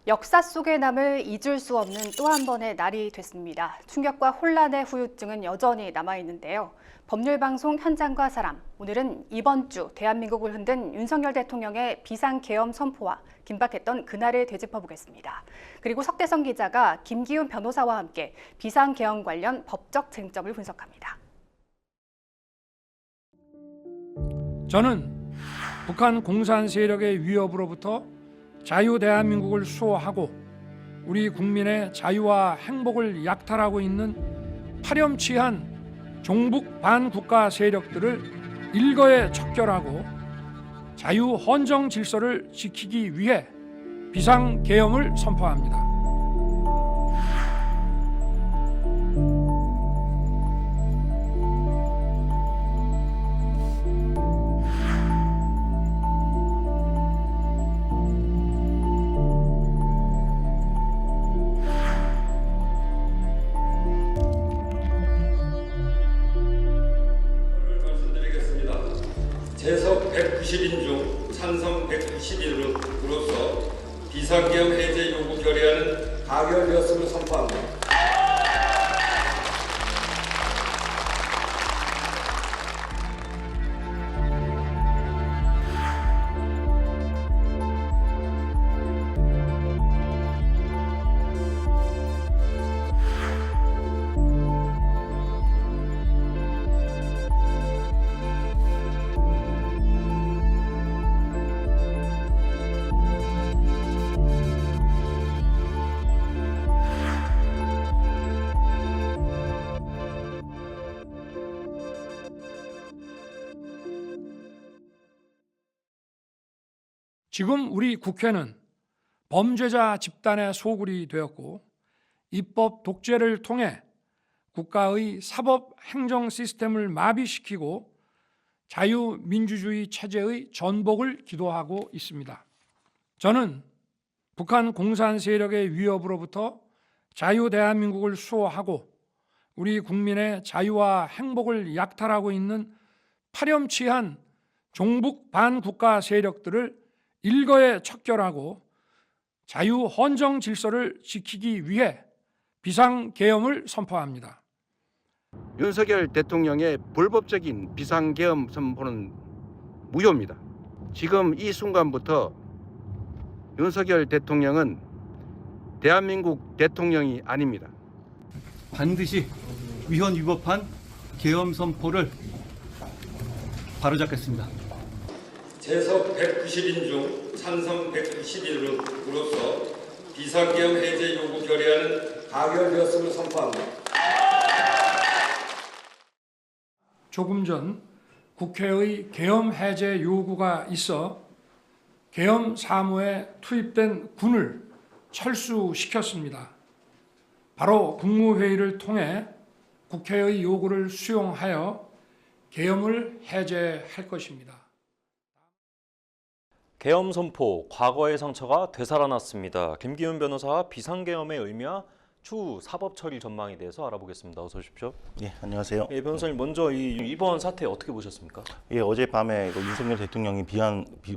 역사 속에 남을 잊을 수 없는 또 한 번의 날이 됐습니다. 충격과 혼란의 후유증은 여전히 남아있는데요. 법률방송 현장과 사람, 오늘은 이번 주 대한민국을 흔든 윤석열 대통령의 비상계엄 선포와 긴박했던 그날을 되짚어보겠습니다. 그리고 석대성 기자가 김기훈 변호사와 함께 비상계엄 관련 법적 쟁점을 분석합니다. 저는 북한 공산 세력의 위협으로부터 자유 대한민국을 수호하고 우리 국민의 자유와 행복을 약탈하고 있는 파렴치한 종북 반국가 세력들을 일거에 척결하고 자유 헌정 질서를 지키기 위해 비상계엄을 선포합니다. 재석 190인 중 찬성 190인으로서 비상계엄 해제 요구 결의안은 가결되었음을 선포합니다. 지금 우리 국회는 범죄자 집단의 소굴이 되었고 입법 독재를 통해 국가의 사법 행정 시스템을 마비시키고 자유민주주의 체제의 전복을 기도하고 있습니다. 저는 북한 공산 세력의 위협으로부터 자유 대한민국을 수호하고 우리 국민의 자유와 행복을 약탈하고 있는 파렴치한 종북 반국가 세력들을 일거에 척결하고 자유 헌정 질서를 지키기 위해 비상계엄을 선포합니다. 윤석열 대통령의 불법적인 비상계엄 선포는 무효입니다. 지금 이 순간부터 윤석열 대통령은 대한민국 대통령이 아닙니다. 반드시 위헌 위법한 계엄 선포를 바로잡겠습니다. 재석 190인 중 찬성 190인으로서 비상계엄 해제 요구 결의안은 가결되었음을 선포합니다. 조금 전 국회의 계엄 해제 요구가 있어 계엄 사무에 투입된 군을 철수시켰습니다. 바로 국무회의를 통해 국회의 요구를 수용하여 계엄을 해제할 것입니다. 계엄 선포, 과거의 상처가 되살아났습니다. 김기훈 변호사와 비상계엄의 의미와 추후 사법 처리 전망에 대해서 알아보겠습니다. 어서 오십시오. 예, 안녕하세요. 예, 변호사님 먼저 이번 사태 어떻게 보셨습니까? 예, 어젯밤에 윤석열 대통령이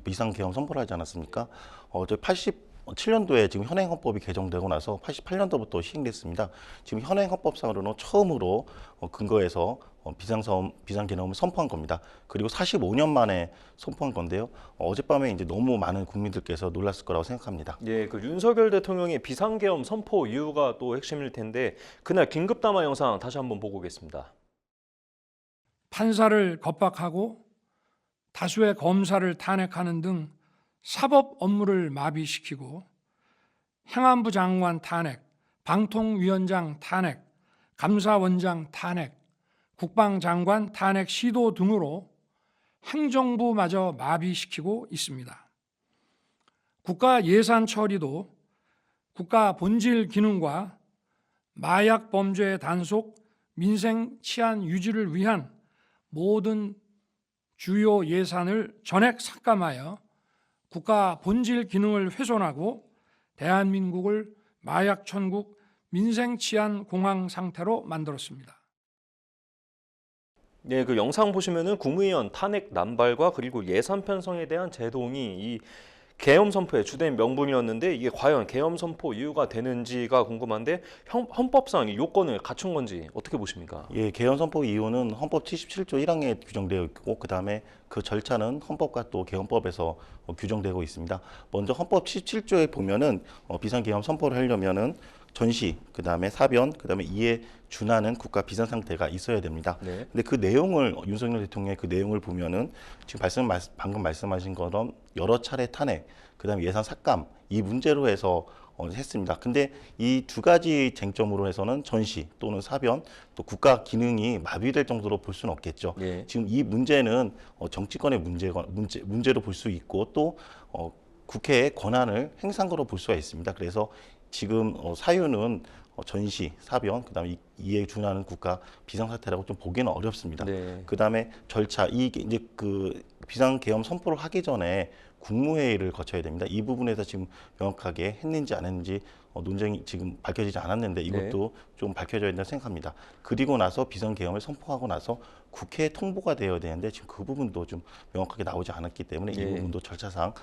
비상계엄 선포를 하지 않았습니까? 어제 87년도에 지금 현행 헌법이 개정되고 나서 88년도부터 시행됐습니다. 지금 현행 헌법상으로는 처음으로 근거해서 비상계엄을 선포한 겁니다. 그리고 45년 만에 선포한 건데요. 어젯밤에 이제 너무 많은 국민들께서 놀랐을 거라고 생각합니다. 예, 그 윤석열 대통령의 비상계엄 선포 이유가 또 핵심일 텐데 그날 긴급 담화 영상 다시 한번 보고 오겠습니다. 판사를 겁박하고 다수의 검사를 탄핵하는 등 사법 업무를 마비시키고 행안부 장관 탄핵, 방통위원장 탄핵, 감사원장 탄핵, 국방장관 탄핵 시도 등으로 행정부마저 마비시키고 있습니다. 국가 예산 처리도 국가 본질 기능과 마약 범죄 단속, 민생 치안 유지를 위한 모든 주요 예산을 전액 삭감하여 국가 본질 기능을 훼손하고 대한민국을 마약 천국, 민생 치안 공황 상태로 만들었습니다. 네, 그 영상 보시면은 국무위원 탄핵 남발과 그리고 예산 편성에 대한 제동이 이 계엄 선포의 주된 명분이었는데 이게 과연 계엄 선포 이유가 되는지가 궁금한데 헌법상 이 요건을 갖춘 건지 어떻게 보십니까? 예, 개헌 선포 이유는 헌법 77조 1항에 규정되어 있고 그다음에 그 절차는 헌법과 또 개헌법에서 규정되고 있습니다. 먼저 헌법 77조에 보면은 비상계엄 선포를 하려면은 전시, 그다음에 사변, 그다음에 이에 준하는 국가 비상 상태가 있어야 됩니다. 네. 근데 그 내용을 윤석열 대통령의 그 내용을 보면은 지금 방금 말씀하신 것처럼 여러 차례 탄핵, 그다음에 예산 삭감 이 문제로 해서 했습니다. 근데 이 두 가지 쟁점으로 해서는 전시 또는 사변 또 국가 기능이 마비될 정도로 볼 수는 없겠죠. 예. 지금 이 문제는 정치권의 문제로 볼 수 있고 또 국회의 권한을 행사한 거로 볼 수가 있습니다. 그래서 지금 사유는 전시, 사변, 그다음에 이에 준하는 국가 비상사태라고 좀 보기는 어렵습니다. 네. 그다음에 절차 이게 이제 그 비상계엄 선포를 하기 전에 국무회의를 거쳐야 됩니다. 이 부분에서 지금 명확하게 했는지 안 했는지 논쟁이 지금 밝혀지지 않았는데 이것도 좀 밝혀져야 된다고 생각합니다. 그리고 나서 비상계엄을 선포하고 나서 국회에 통보가 되어야 되는데 지금 그 부분도 좀 명확하게 나오지 않았기 때문에 이 예. 부분도 절차상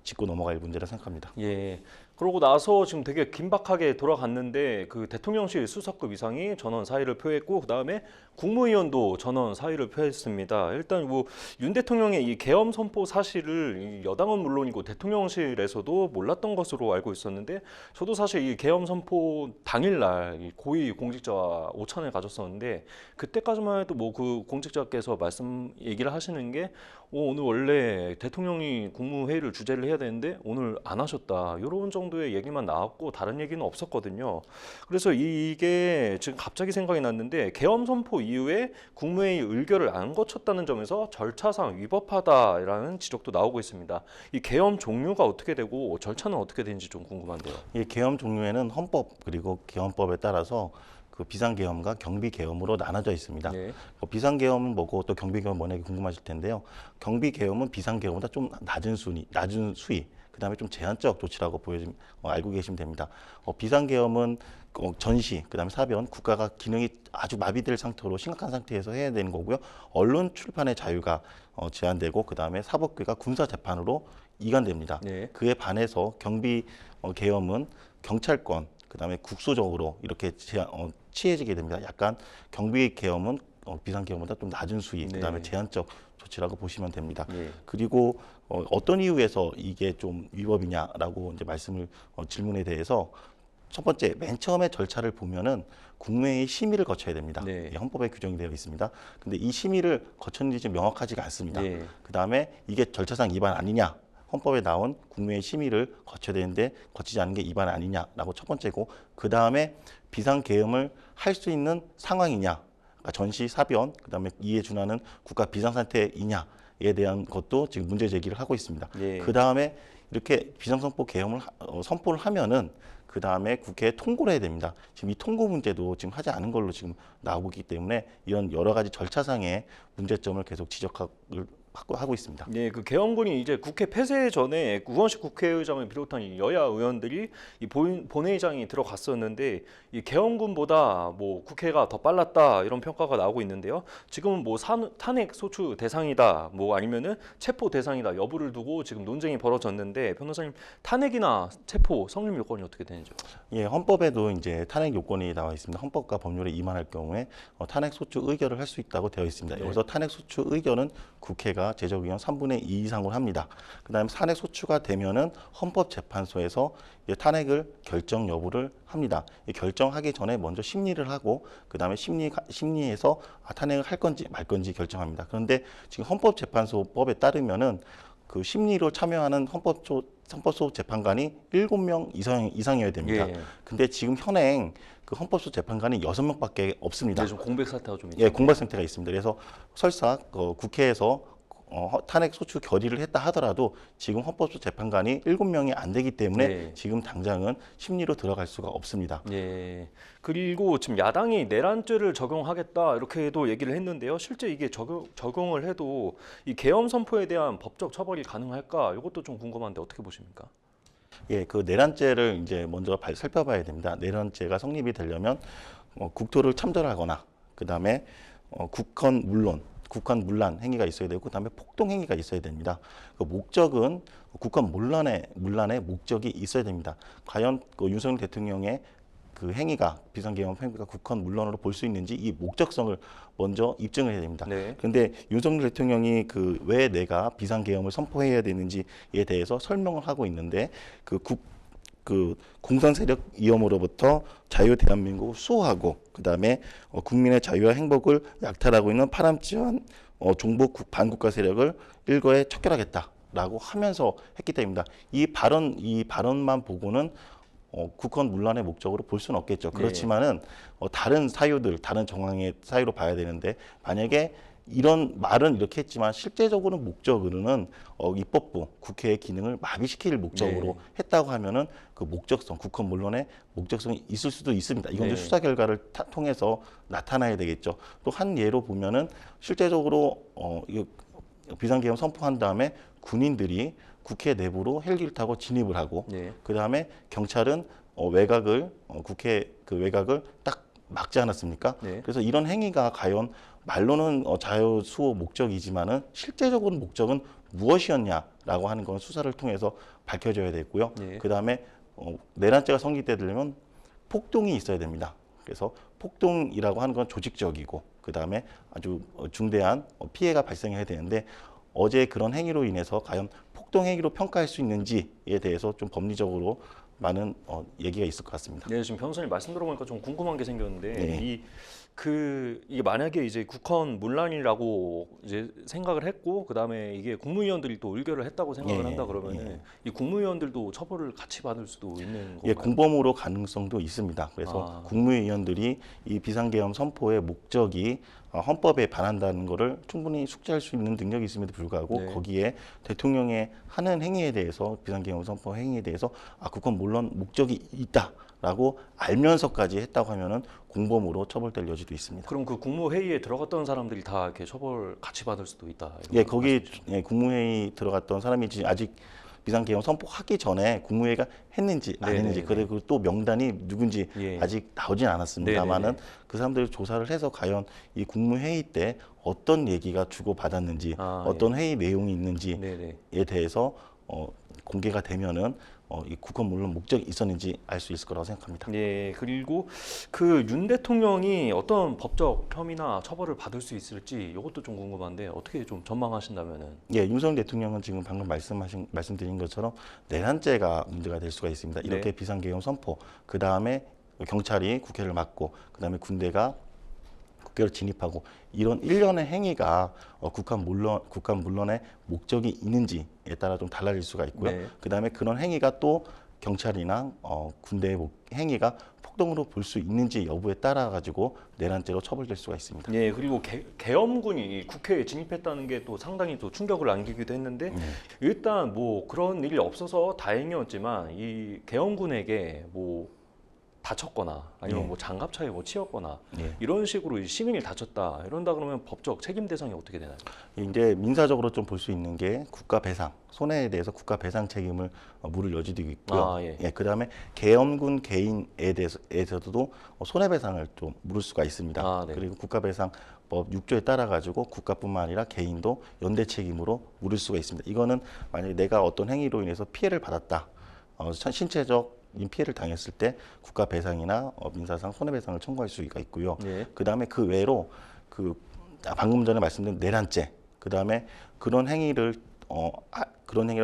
짚고 넘어갈 문제라 생각합니다. 예. 그러고 나서 지금 되게 긴박하게 돌아갔는데 그 대통령실 수석급 이상이 전원 사의를 표했고 그다음에 국무위원도 전원 사의를 표했습니다. 일단 뭐 윤 대통령의 이 계엄 선포 사실을 여당은 물론이고 대통령실에서도 몰랐던 것으로 알고 있었는데 저도 사실 이 계엄 선포 당일날 이 고위 공직자와 오찬을 가졌었는데 그때까지만 해도 뭐 그 공직자께서 얘기를 하시는 게 오늘 원래 대통령이 국무회의를 주재를 해야 되는데 오늘 안 하셨다. 이런 정도의 얘기만 나왔고 다른 얘기는 없었거든요. 그래서 이게 지금 갑자기 생각이 났는데 계엄 선포 이후에 국무회의 의결을 안 거쳤다는 점에서 절차상 위법하다라는 지적도 나오고 있습니다. 이 계엄 종류가 어떻게 되고 절차는 어떻게 되는지 좀 궁금한데요. 이 계엄 종류에는 헌법 그리고 계엄법에 따라서 그 비상계엄과 경비계엄으로 나눠져 있습니다. 네. 비상계엄은 뭐고 또 경비계엄은 뭐냐 궁금하실 텐데요. 경비계엄은 비상계엄보다 좀 낮은 수위, 그다음에 좀 제한적 조치라고 알고 계시면 됩니다. 비상계엄은 전시, 그다음에 사변, 국가가 기능이 아주 마비될 상태로 심각한 상태에서 해야 되는 거고요. 언론 출판의 자유가 제한되고 그다음에 사법부가 군사 재판으로 이관됩니다. 네. 그에 반해서 경비계엄은 경찰권, 그다음에 국소적으로 이렇게 취해지게 됩니다. 약간 경비계엄은 비상계엄보다 좀 낮은 수위, 그다음에 네. 제한적 조치라고 보시면 됩니다. 예. 그리고 어떤 이유에서 이게 좀 위법이냐라고 이제 질문에 대해서 첫 번째 맨 처음에 절차를 보면은 국무회의 심의를 거쳐야 됩니다. 네. 이 헌법에 규정이 되어 있습니다. 근데 이 심의를 거쳤는지 지금 명확하지가 않습니다. 예. 그다음에 이게 절차상 위반 아니냐? 헌법에 나온 국무회의 심의를 거쳐야 되는데 거치지 않은 게 위반 아니냐라고 첫 번째고 그다음에 비상계엄을 할 수 있는 상황이냐? 그러니까 전시, 사변, 그다음에 이에 준하는 국가 비상상태이냐에 대한 것도 지금 문제 제기를 하고 있습니다. 예. 그다음에 이렇게 비상선포 계엄을 선포를 하면은 그다음에 국회에 통고를 해야 됩니다. 지금 이 통고 문제도 지금 하지 않은 걸로 지금 나오고 있기 때문에 이런 여러 가지 절차상의 문제점을 계속 하고 있습니다. 네, 그 계엄군이 이제 국회 폐쇄 전에 우원식 국회의장을 비롯한 이 여야 의원들이 이 본회의장이 들어갔었는데 이 계엄군보다 뭐 국회가 더 빨랐다 이런 평가가 나오고 있는데요. 지금은 뭐 탄핵 소추 대상이다, 뭐 아니면은 체포 대상이다 여부를 두고 지금 논쟁이 벌어졌는데 변호사님 탄핵이나 체포 성립 요건이 어떻게 되는지요? 예, 헌법에도 이제 탄핵 요건이 나와 있습니다. 헌법과 법률에 위반할 경우에 탄핵 소추 의결을 할 수 있다고 되어 있습니다. 네. 여기서 탄핵 소추 의결은 국회가 제적의원 3분의 2 이상을 합니다. 그다음에 탄핵 소추가 되면은 헌법재판소에서 탄핵을 결정 여부를 합니다. 결정하기 전에 먼저 심리를 하고 그다음에 심리에서 탄핵을 할 건지 말 건지 결정합니다. 그런데 지금 헌법재판소법에 따르면은 그 심리로 참여하는 헌법소 재판관이 7명 이상이어야 됩니다. 예. 근데 지금 현행 그 헌법소 재판관이 6명밖에 없습니다. 네, 좀 공백 사태가 좀 있죠. 예, 공백 상태가 있습니다. 그래서 설사 국회에서 탄핵 소추 결의를 했다 하더라도 지금 헌법소 재판관이 7명이 안 되기 때문에 네. 지금 당장은 심리로 들어갈 수가 없습니다. 예. 그리고 지금 야당이 내란죄를 적용하겠다 이렇게도 얘기를 했는데요. 실제 이게 적용을 해도 이 계엄 선포에 대한 법적 처벌이 가능할까? 이것도 좀 궁금한데 어떻게 보십니까? 예, 그 내란죄를 이제 먼저 살펴봐야 됩니다. 내란죄가 성립이 되려면 국토를 참전하거나 그다음에 국헌 문란 행위가 있어야 되고 그다음에 폭동 행위가 있어야 됩니다. 그 목적은 국권 문란의 목적이 있어야 됩니다. 과연 그 윤석열 대통령의 그 행위가 비상계엄 행위가 국권 문란으로 볼 수 있는지 이 목적성을 먼저 입증을 해야 됩니다. 네. 그런데 윤석열 대통령이 그 왜 내가 비상계엄을 선포해야 되는지에 대해서 설명을 하고 있는데 그 공산 세력 위험으로부터 자유 대한민국을 수호하고 그다음에 국민의 자유와 행복을 약탈하고 있는 파람치한 종북 반국가 세력을 일거에 척결하겠다라고 하면서 했기 때문입니다. 이 발언만 보고는 국권 문란의 목적으로 볼 수는 없겠죠. 그렇지만은 다른 사유들, 다른 정황의 사유로 봐야 되는데 만약에 이런 말은 이렇게 했지만 실제적으로 목적으로는 입법부, 국회의 기능을 마비시킬 목적으로 했다고 하면은 그 목적성, 국권 문란의 목적성이 있을 수도 있습니다. 이건 이제 수사 결과를 통해서 나타나야 되겠죠. 또 한 예로 보면은 실제적으로 비상계엄 선포한 다음에 군인들이 국회 내부로 헬기를 타고 진입을 하고 그 다음에 경찰은 국회 그 외곽을 딱 막지 않았습니까? 그래서 이런 행위가 과연 말로는 자유 수호 목적이지만은 실제적으로 목적은 무엇이었냐라고 하는 건 수사를 통해서 밝혀져야 되고요. 그 다음에 내란죄가 성립되려면 폭동이 있어야 됩니다. 그래서 폭동이라고 하는 건 조직적이고 그 다음에 아주 중대한 피해가 발생해야 되는데 어제 그런 행위로 인해서 과연 폭동 행위로 평가할 수 있는지에 대해서 좀 법리적으로 많은 얘기가 있을 것 같습니다. 네, 지금 변호사님 말씀 들어보니까 좀 궁금한 게 생겼는데 네. 이게 만약에 이제 국헌 문란이라고 이제 생각을 했고 그다음에 이게 국무위원들이 또 의결을 했다고 생각을 예, 한다 그러면은 이 국무위원들도 처벌을 같이 받을 수도 있는 건가요? 예, 공범으로 가능성도 있습니다. 그래서 국무위원들이 이 비상계엄 선포의 목적이 헌법에 반한다는 것을 충분히 숙지할 수 있는 능력이 있음에도 불구하고 거기에 대통령의 하는 행위에 대해서 비상계엄 선포 행위에 대해서 국권 물론 목적이 있다라고 알면서까지 했다고 하면은 공범으로 처벌될 여지도 있습니다. 그럼 그 국무회의에 들어갔던 사람들이 다 이렇게 처벌 같이 받을 수도 있다. 예, 거기 국무회의 들어갔던 사람이 아직 비상계엄 선포하기 전에 국무회의가 했는지 안 했는지 그리고 또 명단이 누군지 아직 나오진 않았습니다만은 그 사람들 조사를 해서 과연 이 국무회의 때 어떤 얘기가 주고받았는지 어떤 회의 내용이 있는지에 대해서 공개가 되면은 이 국헌 물론 목적이 있었는지 알 수 있을 거라고 생각합니다. 네, 그리고 그 윤 대통령이 어떤 법적 혐의나 처벌을 받을 수 있을지 이것도 좀 궁금한데 어떻게 좀 전망하신다면은? 예, 윤석열 대통령은 지금 방금 말씀드린 것처럼 내란죄가 문제가 될 수가 있습니다. 이렇게 비상계엄 선포, 그 다음에 경찰이 국회를 막고, 그 다음에 군대가 국회를 진입하고 이런 일련의 행위가 국간 문란의 목적이 있는지에 따라 좀 달라질 수가 있고요. 그다음에 그런 행위가 또 경찰이나 군대의 행위가 폭동으로 볼 수 있는지 여부에 따라 가지고 내란죄로 처벌될 수가 있습니다. 네, 그리고 계엄군이 국회에 진입했다는 게 또 상당히 또 충격을 안기기도 했는데 일단 뭐 그런 일이 없어서 다행이었지만 이 계엄군에게 뭐 다쳤거나 아니면 뭐 장갑차에 뭐 치였거나 이런 식으로 시민이 다쳤다 이런다 그러면 법적 책임 대상이 어떻게 되나요? 이제 민사적으로 좀 볼 수 있는 게 국가 배상, 손해에 대해서 국가 배상 책임을 물을 여지도 있고요. 그다음에 계엄군 개인에 대해서도 손해배상을 좀 물을 수가 있습니다. 그리고 국가배상법 6조에 따라 가지고 국가뿐만 아니라 개인도 연대 책임으로 물을 수가 있습니다. 이거는 만약에 내가 어떤 행위로 인해서 피해를 받았다, 신체적 피해를 당했을 때 국가 배상이나 민사상 손해배상을 청구할 수가 있고요. 그다음에 그 외로 방금 전에 말씀드린 내란죄, 그다음에 그런 행위를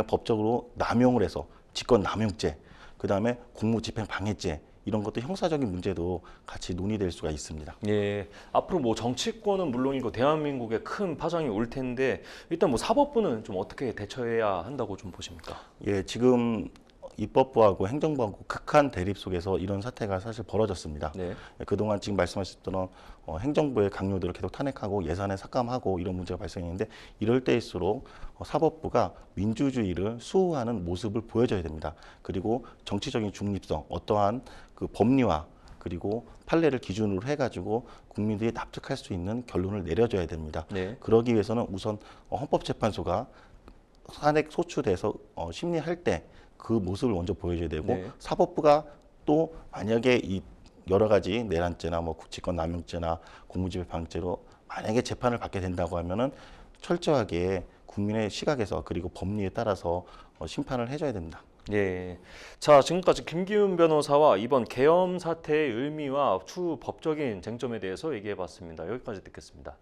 법적으로 남용을 해서 직권남용죄, 그다음에 공무집행 방해죄 이런 것도 형사적인 문제도 같이 논의될 수가 있습니다. 예, 앞으로 뭐 정치권은 물론이고 대한민국에 큰 파장이 올 텐데 일단 뭐 사법부는 좀 어떻게 대처해야 한다고 좀 보십니까? 예, 지금 입법부하고 행정부하고 극한 대립 속에서 이런 사태가 사실 벌어졌습니다. 그동안 지금 말씀하셨던 행정부의 강요들을 계속 탄핵하고 예산에 삭감하고 이런 문제가 발생했는데 이럴 때일수록 사법부가 민주주의를 수호하는 모습을 보여줘야 됩니다. 그리고 정치적인 중립성, 어떠한 그 법리화 그리고 판례를 기준으로 해가지고 국민들이 납득할 수 있는 결론을 내려줘야 됩니다. 그러기 위해서는 우선 헌법재판소가 탄핵 소추돼서 심리할 때 그 모습을 먼저 보여줘야 되고 사법부가 또 만약에 이 여러 가지 내란죄나 뭐 직권남용죄나 공무집행 방해죄로 만약에 재판을 받게 된다고 하면은 철저하게 국민의 시각에서 그리고 법리에 따라서 심판을 해줘야 됩니다. 예. 자, 지금까지 김기훈 변호사와 이번 계엄 사태의 의미와 추후 법적인 쟁점에 대해서 얘기해 봤습니다. 여기까지 듣겠습니다.